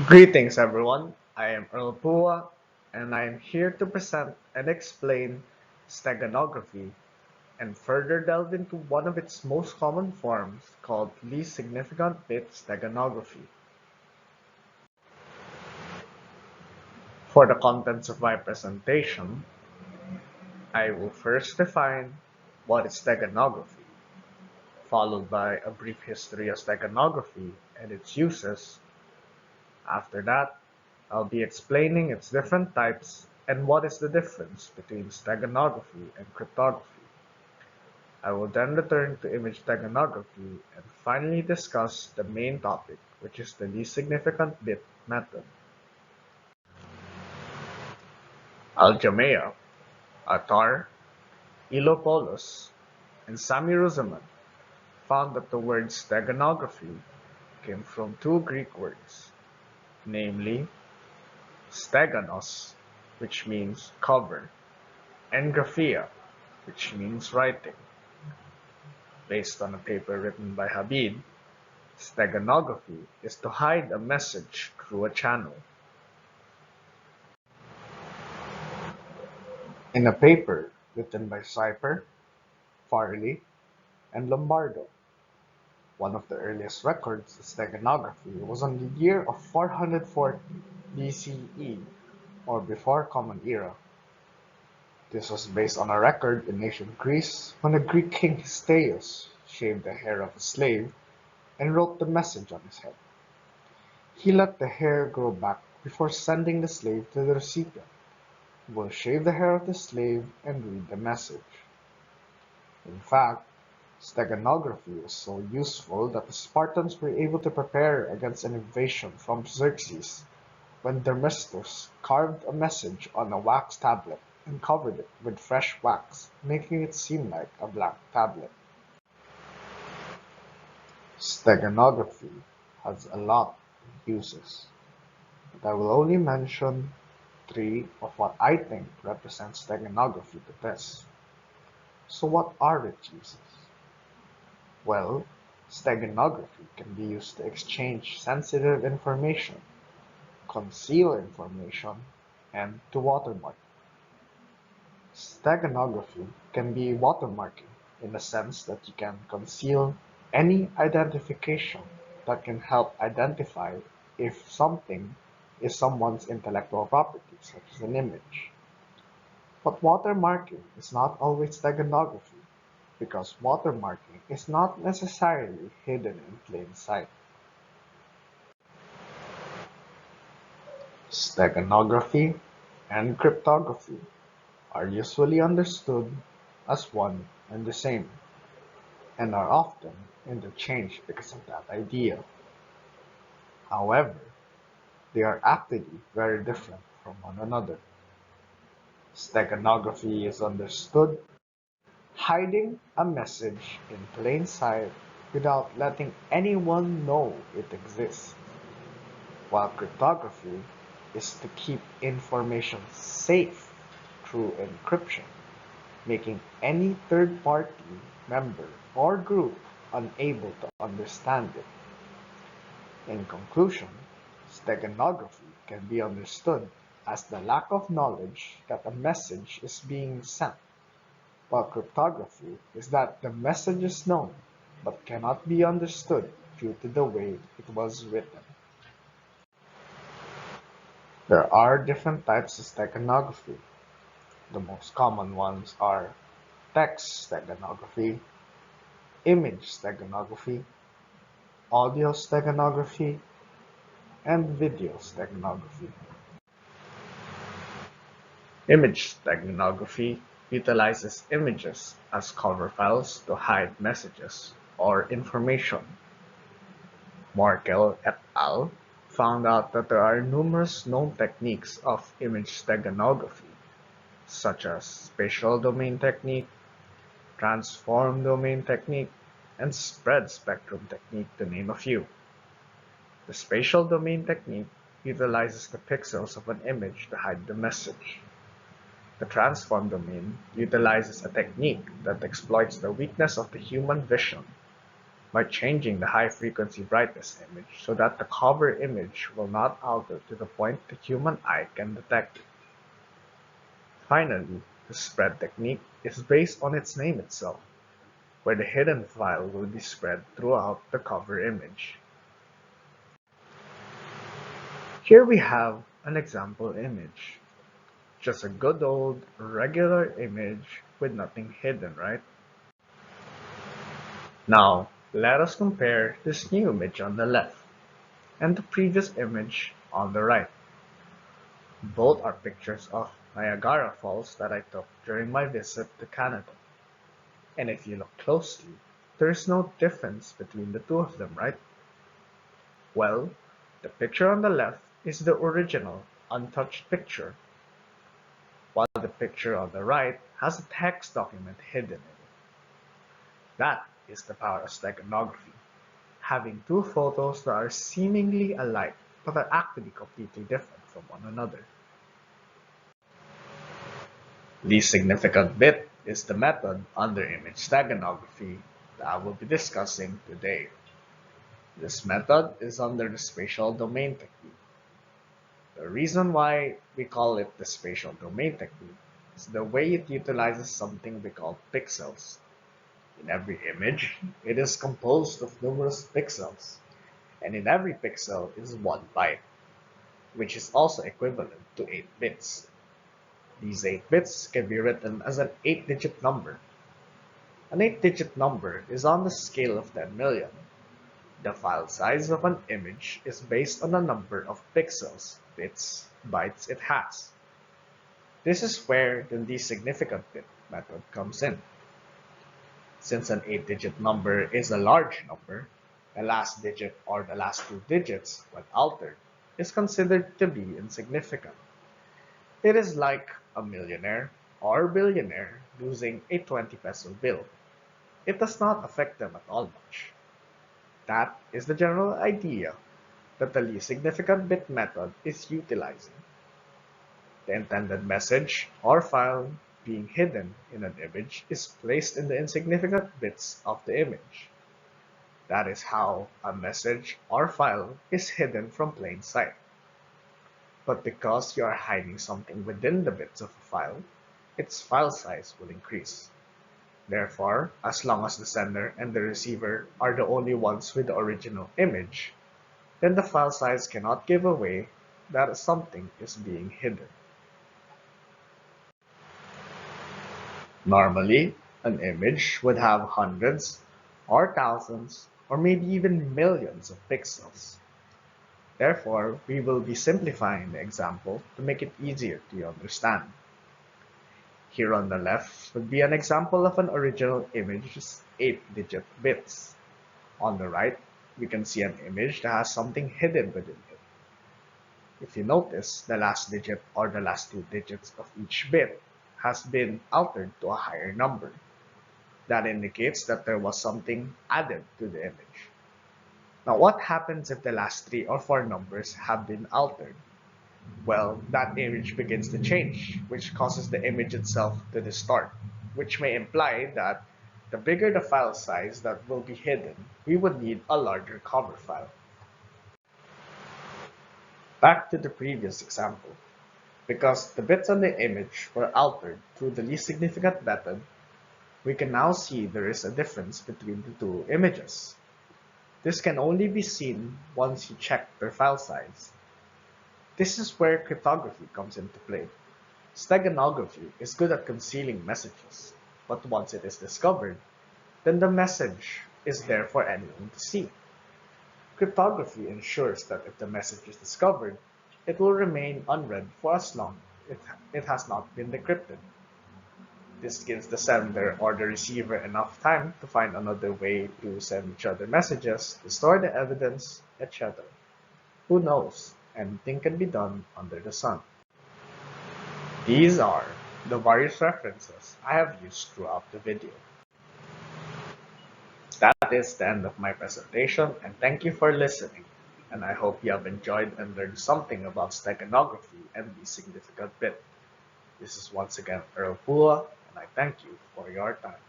Greetings everyone, I am Earl Pua and I am here to present and explain steganography and further delve into one of its most common forms called least significant bit steganography. For the contents of my presentation, I will first define what is steganography, followed by a brief history of steganography and its uses. After that, I'll be explaining its different types and what is the difference between steganography and cryptography. I will then return to image steganography and finally discuss the main topic, which is the least significant bit method. Aljamea, Attar, Ilopoulos, and Sami Ruzaman found that the word steganography came from two Greek words, namely steganos, which means cover, and graphia, which means writing. Based on a paper written by Habib, steganography is to hide a message through a channel. In a paper written by Cypher, Farley, and Lombardo, one of the earliest records of steganography was on the year of 440 BCE, or before Common Era. This was based on a record in ancient Greece when the Greek king Hystaios shaved the hair of a slave and wrote the message on his head. He let the hair grow back before sending the slave to the recipient, who will shave the hair of the slave and read the message. In fact, steganography was so useful that the Spartans were able to prepare against an invasion from Xerxes when Dermistus carved a message on a wax tablet and covered it with fresh wax, making it seem like a blank tablet. Steganography has a lot of uses, but I will only mention three of what I think represents steganography to this. So what are its uses? Well, steganography can be used to exchange sensitive information, conceal information, and to watermark. Steganography can be watermarking in the sense that you can conceal any identification that can help identify if something is someone's intellectual property, such as an image. But watermarking is not always steganography, because watermarking is not necessarily hidden in plain sight. Steganography and cryptography are usually understood as one and the same, and are often interchanged because of that idea. However, they are actually very different from one another. Steganography is understood hiding a message in plain sight without letting anyone know it exists, while cryptography is to keep information safe through encryption, making any third-party member or group unable to understand it. In conclusion, steganography can be understood as the lack of knowledge that a message is being sent, while cryptography is that the message is known but cannot be understood due to the way it was written. There are different types of steganography. The most common ones are text steganography, image steganography, audio steganography, and video steganography. Image steganography utilizes images as cover files to hide messages or information. Markel et al. Found out that there are numerous known techniques of image steganography, such as spatial domain technique, transform domain technique, and spread spectrum technique, to name a few. The spatial domain technique utilizes the pixels of an image to hide the message. The transform domain utilizes a technique that exploits the weakness of the human vision. by changing the high-frequency brightness image so that the cover image will not alter to the point the human eye can detect it. Finally, the spread technique is based on its name itself, where the hidden file will be spread throughout the cover image. Here we have an example image. Just a good old regular image with nothing hidden, right? Now, let us compare this new image on the left and the previous image on the right. Both are pictures of Niagara Falls that I took during my visit to Canada. And if you look closely, there is no difference between the two of them, right? Well, the picture on the left is the original, untouched picture, while the picture on the right has a text document hidden in it. That is the power of steganography, having two photos that are seemingly alike but are actually completely different from one another. Least significant bit is the method under image steganography that I will be discussing today. This method is under the spatial domain technique. The reason why we call it the spatial domain technique is the way it utilizes something we call pixels. In every image, it is composed of numerous pixels, and in every pixel is one byte, which is also equivalent to 8 bits. These 8 bits can be written as an 8-digit number. An 8-digit number is on the scale of 10 million. The file size of an image is based on the number of pixels, bits, bytes it has. This is where the least significant bit method comes in. Since an 8-digit number is a large number, the last digit or the last two digits, when altered, is considered to be insignificant. It is like a millionaire or billionaire losing a 20 peso bill. It does not affect them at all much. That is the general idea that the least significant bit method is utilizing. The intended message or file being hidden in an image is placed in the insignificant bits of the image. That is how a message or file is hidden from plain sight. But because you are hiding something within the bits of a file, its file size will increase. Therefore, as long as the sender and the receiver are the only ones with the original image, then the file size cannot give away that something is being hidden. Normally, an image would have hundreds or thousands or maybe even millions of pixels. Therefore, we will be simplifying the example to make it easier to understand. Here on the left would be an example of an original image's 8-digit bits. On the right, we can see an image that has something hidden within it. If you notice, the last digit or the last two digits of each bit has been altered to a higher number. That indicates that there was something added to the image. Now, what happens if the last 3 or 4 numbers have been altered? Well, that image begins to change, which causes the image itself to distort, which may imply that the bigger the file size that will be hidden, we would need a larger cover file. Back to the previous example. Because the bits on the image were altered through the least significant method, we can now see there is a difference between the two images. This can only be seen once you check their file size. This is where cryptography comes into play. Steganography is good at concealing messages, but once it is discovered, then the message is there for anyone to see. Cryptography ensures that if the message is discovered, it will remain unread for as long as it has not been decrypted. This gives the sender or the receiver enough time to find another way to send each other messages, to store the evidence, etc. Who knows? Anything can be done under the sun. These are the various references I have used throughout the video. That is the end of my presentation, and thank you for listening. And I hope you have enjoyed and learned something about steganography and the significant bit. This is once again Earl Pua, and I thank you for your time.